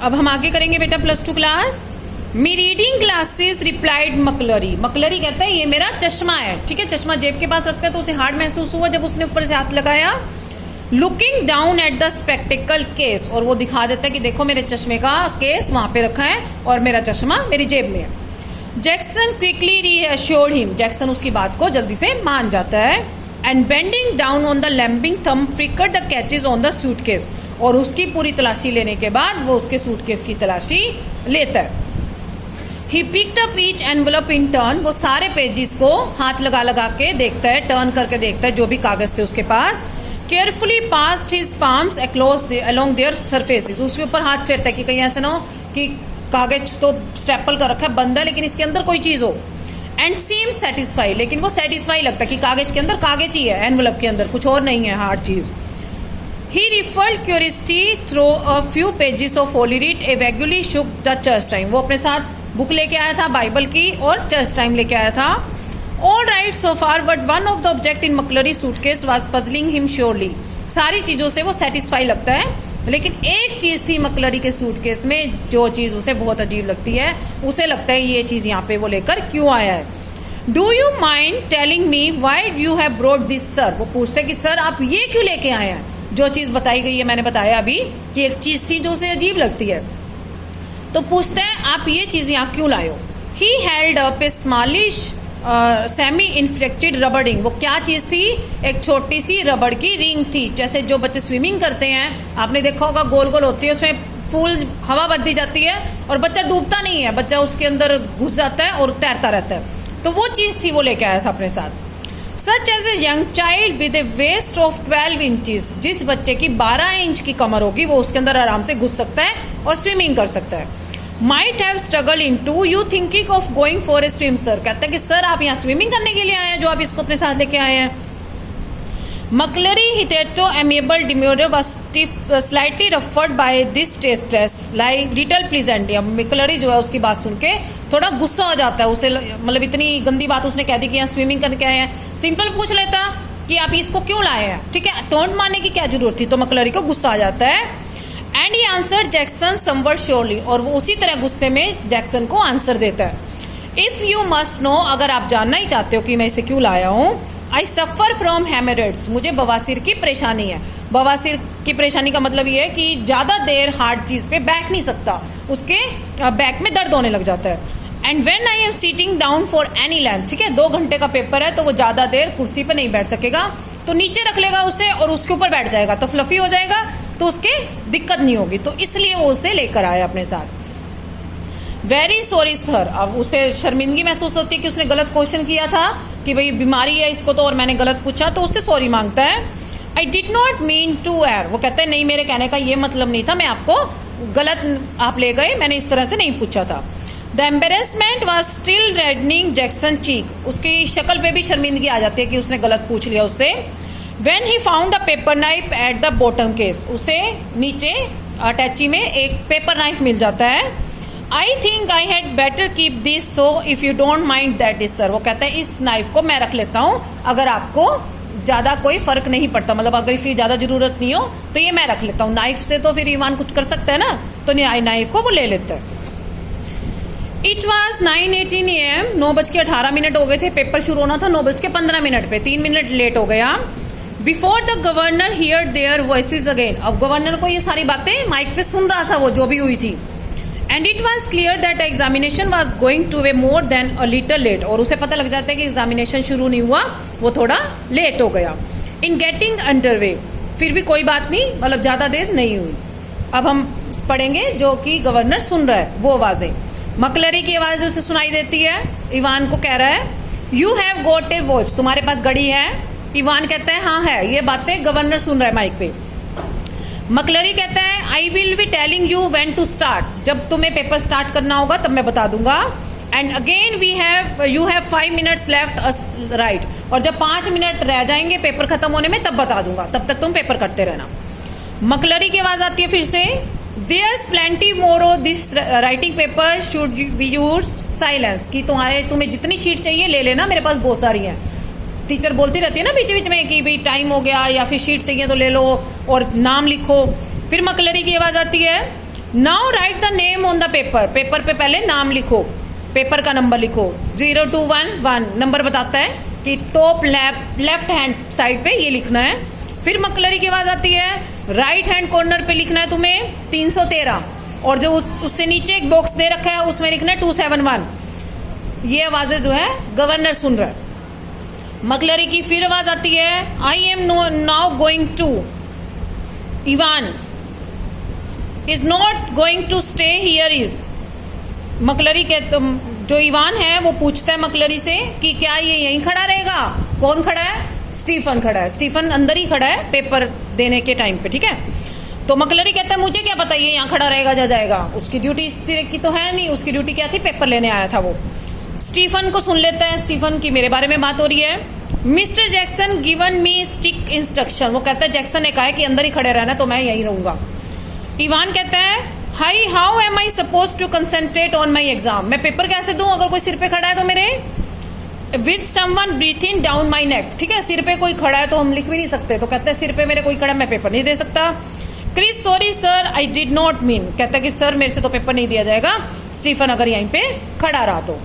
अब हम आगे करेंगे बेटा +2 क्लास। मी रीडिंग ग्लासेस रिप्लाइड मकलरी। मकलरी कहते हैं ये मेरा चश्मा है, ठीक है। चश्मा जेब के पास रखते हैं तो उसे हार्ड महसूस हुआ जब उसने ऊपर से हाथ लगाया। Looking down at the spectacled case, और वो दिखा देता है कि देखो मेरे चश्मे का केस वहां पे रखा है और मेरा चश्मा मेरी जेब में है। Jackson quickly reassured him, Jackson उसकी बात को जल्दी से मान जाता है। And bending down on the landing thumb flicked the catches on the suitcase, और उसकी पूरी तलाशी लेने के बाद वो उसके सूटकेस की तलाशी लेता है। He picked up each envelope in turn, वो सारे पेजेस को हाथ लगा लगा के देखता है, टर्न करके देखता है जो भी कागज थे उसके पास। Carefully passed his palms along their surfaces, उसके ऊपर हाथ फेरता है कि कहीं ऐसा ना हो कि कागज तो स्टेपल कर रखा है, बंद है, लेकिन इसके अंदर कोई चीज हो। एंड सीम सेटिस्फाई, लेकिन वो सेटिस्फाई लगता है कि कागज के अंदर कागज ही है, एनवेलप के अंदर कुछ और नहीं है हार्ड चीज। He referred curiosity through a few pages of Holy Writ, a vaguely shook the church time. वो अपने साथ बुक लेके आया था बाइबल की और चर्च टाइम लेके आया था। All right so far, but one of the object in McClurry's suitcase was puzzling him surely. सारी चीजों से वो सेटिस्फाई लगता है, लेकिन एक चीज थी मकलरी के सूटकेस में जो चीज उसे बहुत अजीब लगती है। उसे लगता है ये चीज यहाँ पे वो लेकर क्यों आया है। Do you mind telling me why you have brought this sir, वो पूछते कि सर आप ये क्यों लेके आए हैं। जो चीज बताई गई है मैंने बताया अभी कि एक चीज थी जो उसे अजीब लगती है, तो पूछते हैं आप ये चीज यहाँ क्यों लाए हो। He held up a smallish semi inflated rubber ring, वो क्या चीज थी, एक छोटी सी रबड़ की रिंग थी। जैसे जो बच्चे स्विमिंग करते हैं आपने देखा होगा, गोल गोल होती है, उसमें फूल हवा भर दी जाती है और बच्चा डूबता नहीं है, बच्चा उसके अंदर घुस जाता है और तैरता रहता है। तो वो चीज थी वो लेके आया था अपने साथ। Such as a young child with a waist of 12 inches, जिस बच्चे की 12 इंच की कमर होगी वो उसके अंदर आराम से घुस सकता है और स्विमिंग कर सकता है। Might have struggle into you thinking of going for a swim sir, कहता है कि सर आप यहाँ स्विमिंग करने के लिए आए हैं जो आप इसको अपने साथ लेके आए हैं। मकलरी हिटेटो amiable demure was slightly ruffled by this tasteless like little pleasant. McLeary जो है उसकी बात सुन के थोड़ा गुस्सा हो जाता है उसे, मतलब इतनी गंदी बात उसने कह दी कि यहाँ स्विमिंग करके आए हैं। सिंपल पूछ लेता कि आप इसको क्यों लाए हैं, ठीक है, टोंट मारने की क्या जरूरत थी। तो मकलरी को गुस्सा आ जाता है। And he answer Jackson somewhat surely, और वो उसी तरह गुस्से में जैक्सन को आंसर देता है। इफ यू मस्ट नो, अगर आप जानना ही चाहते हो कि मैं इसे क्यों लाया हूँ। आई सफर फ्रॉम हेमरेड्स, मुझे बवासीर की परेशानी है। बवासीर की परेशानी का मतलब ये है कि ज्यादा देर हार्ड चीज पे बैठ नहीं सकता, उसके बैक में दर्द होने लग जाता है। And when I am sitting down for any length, ठीक है, 2 घंटे का पेपर है तो वो ज्यादा देर कुर्सी पे नहीं बैठ सकेगा, तो नीचे रख लेगा उसे और उसके ऊपर बैठ जाएगा तो फ्लफी हो जाएगा, तो उसके दिक्कत नहीं होगी, तो इसलिए वो उसे लेकर आया अपने साथ। वेरी सॉरी सर, अब उसे शर्मिंदगी महसूस होती है कि उसने गलत क्वेश्चन किया था कि भाई बीमारी है इसको तो, और मैंने गलत पूछा, तो उससे सॉरी मांगता है। I did not mean to err, वो कहता है नहीं मेरे कहने का ये मतलब नहीं था, मैं आपको गलत आप ले गए, मैंने इस तरह से नहीं पूछा था। The embarrassment was still reddening Jackson cheek, उसकी शक्ल पे भी शर्मिंदगी आ जाती है कि उसने गलत पूछ लिया उससे। When he found the paper knife at the bottom case, उसे नीचे अटैची में एक पेपर नाइफ मिल जाता है। I think I had better keep this so if you don't mind that is sir, वो कहता है इस नाइफ को मैं रख लेता हूँ अगर आपको ज्यादा कोई फर्क नहीं पड़ता, मतलब अगर इसकी ज्यादा जरूरत नहीं हो तो ये मैं रख लेता हूँ। नाइफ से तो फिर ईमान कुछ कर सकता है ना, तो नाइफ को वो ले लेता है। इट वॉज 9:18 AM, 9:18 हो गए थे, पेपर शुरू होना था 9:15 पे, 3 मिनट लेट हो गया। Before the governor here there voices again, अब गवर्नर को ये सारी बातें माइक पे सुन रहा था वो जो भी हुई थी। And it was clear that examination was going to way more than a little late, और उसे पता लग जाता है कि एग्जामिनेशन शुरू नहीं हुआ, वो थोड़ा लेट हो गया। इन गेटिंग अंडरवे, फिर भी कोई बात नहीं, मतलब ज्यादा देर नहीं हुई। अब हम पढ़ेंगे जो कि गवर्नर सुन रहा है वो आवाजें। मकलरी की आवाज उसे सुनाई देती है, इवान को कह रहा है you have got A watch, तुम्हारे पास घड़ी है। इवान कहता है हाँ है, ये बातें गवर्नर सुन रहा है माइक पे। मकलरी कहता है I will be telling you when to start, जब तुम्हें पेपर स्टार्ट करना होगा तब मैं बता दूंगा। And again you have 5 minutes left right, और जब 5 मिनट रह जाएंगे पेपर खत्म होने में तब बता दूंगा, तब तक तुम पेपर करते रहना। मकलरी की आवाज आती है फिर से, There's plenty more of this writing paper should be used silence, कि तुम्हें जितनी शीट चाहिए ले लेना, मेरे पास बहुत सारी हैं। टीचर बोलती रहती है ना बीच बीच में कि भाई टाइम हो गया या फिर शीट चाहिए तो ले लो और नाम लिखो। फिर मकलरी की आवाज आती है now right the name on the paper, paper पे पहले नाम लिखो, पेपर का नंबर लिखो। 0211 नंबर बताता है कि टॉप लेफ्ट हैंड साइड पे ये लिखना है। फिर मकलरी की आवाज आती है, राइट हैंड कॉर्नर पे लिखना है तुम्हें 313, और जो उससे नीचे एक बॉक्स दे रखा है उसमें लिखना है 271। ये आवाजें जो है गवर्नर सुन रहा है। मकलरी की फिर आवाज आती है, I am now going to, Evan is not going to stay here is. McLeary के जो इवान है वो पूछता है मकलरी से कि क्या ये यहीं खड़ा रहेगा। कौन खड़ा है? स्टीफन खड़ा है। स्टीफन अंदर ही खड़ा है पेपर देने के टाइम पे, ठीक है। तो मकलरी कहता है मुझे क्या पता ये यहाँ खड़ा रहेगा जा जाएगा, उसकी ड्यूटी इस तरह की तो है नहीं, उसकी ड्यूटी क्या थी, पेपर लेने आया था वो। स्टीफन को सुन लेता है, स्टीफन की मेरे बारे में बात हो रही है। Mister Jackson given me stick instruction, वो कहता है जैक्सन ने कहा है कि अंदर ही खड़े रहना, तो मैं यहीं रहूंगा। इवान कहता है, hi how am I suppose to concentrate on my exam, मैं पेपर कैसे दूं अगर कोई सिर पे खड़ा है तो मेरे। With someone breathing down my neck, ठीक है, सिर पे कोई खड़ा है तो हम लिख भी नहीं सकते, तो कहते हैं सिर पे मेरे कोई खड़ा, मैं पेपर नहीं दे सकता। Chris sorry sir I did not mean, कहता है कि सर मेरे से तो पेपर नहीं दिया जाएगा स्टीफन अगर यहीं पे खड़ा रहा तो।